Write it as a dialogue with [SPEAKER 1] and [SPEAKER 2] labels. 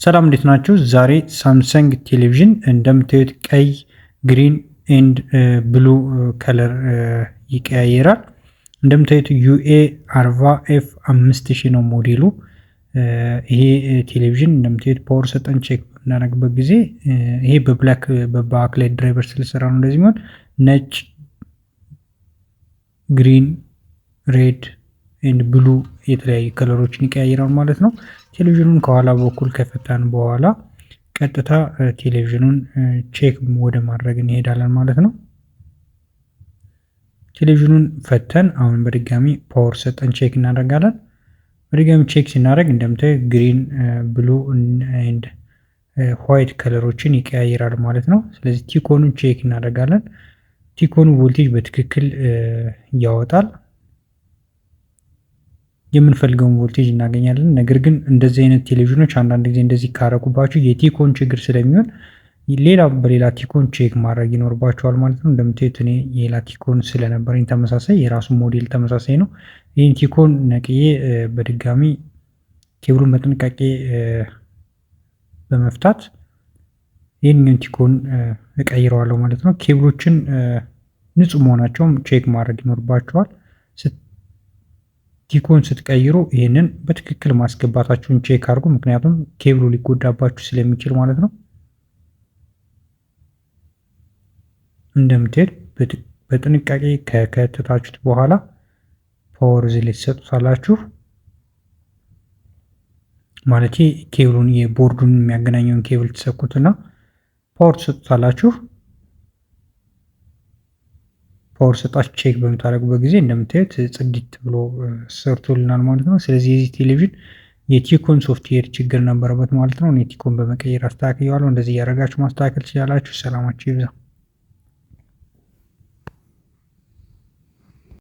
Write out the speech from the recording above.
[SPEAKER 1] ሰላም እንዴት ናችሁ? ዛሬ ሳምሰንግ ቴሌቪዥን እንደምታዩት ቀይ፣ ግሪን ኤንድ ብሉ ከለር ይቀያየራል። እንደምታዩት ዩኤ 40ኤፍ 5000 ነው ሞዴሉ። ይሄ ቴሌቪዥን እንደምታዩት ፓወር ሰጠን ቼክ በምናደርግበት ጊዜ ይሄ በባክላይት ድራይቨር ስለሰራ ነው እንደዚህ የሚሆን። ነጭ፣ ግሪን፣ ሬድ ኤንድ ብሉ የተለያዩ ከለሮችን ይቀያይራል ማለት ነው። ቴሌቪዥኑን ከኋላ በኩል ከፈታን በኋላ ቀጥታ ቴሌቪዥኑን ቼክ ወደ ማድረግ እንሄዳለን ማለት ነው። ቴሌቪዥኑን ፈተን አሁን በድጋሚ ፓወር ሰጠን ቼክ እናደርጋለን። በድጋሚ ቼክ ስናደርግ እንደምታዩ ግሪን፣ ብሉ ኤንድ ዋይት ከለሮችን ይቀያይራል ማለት ነው። ስለዚህ ቲኮኑን ቼክ እናደርጋለን። ቲኮኑ ቮልቴጅ በትክክል ያወጣል። የምንፈልገውን ቮልቴጅ እናገኛለን። ነገር ግን እንደዚህ አይነት ቴሌቪዥኖች አንዳንድ ጊዜ እንደዚህ ካረጉባችሁ የቲኮን ችግር ስለሚሆን በሌላ ቲኮን ቼክ ማድረግ ይኖርባቸዋል ማለት ነው። እንደምታዩት እኔ የሌላ ቲኮን ስለነበረኝ ተመሳሳይ የራሱ ሞዴል ተመሳሳይ ነው። ይህን ቲኮን ነቅዬ በድጋሚ ኬብሉን በጥንቃቄ በመፍታት ይህንን ቲኮን እቀይረዋለሁ ማለት ነው። ኬብሎችን ንጹህ መሆናቸውም ቼክ ማድረግ ይኖርባቸዋል። ቲኮን ስትቀይሩ ይህንን በትክክል ማስገባታችሁን ቼክ አድርጉ። ምክንያቱም ኬብሉ ሊጎዳባችሁ ስለሚችል ማለት ነው። እንደምትሄድ በጥንቃቄ ከከተታችሁት በኋላ ፓወር እዚህ ላይ ትሰጡታላችሁ። ማለት ኬብሉን የቦርዱን የሚያገናኘውን ኬብል ትሰኩትና ፓወር ትሰጡታላችሁ። ፓወር ሰጣችሁ ቼክ በምታደርጉበት ጊዜ እንደምታዩት ጽድት ብሎ ሰርቶልናል ማለት ነው። ስለዚህ የዚህ ቴሌቪዥን የቲኮን ሶፍትዌር ችግር ነበረበት ማለት ነው። እኔ ቲኮን በመቀየር አስተካክየዋለሁ። እንደዚህ እያደረጋችሁ ማስተካከል ትችላላችሁ። ሰላማችሁ ይብዛ።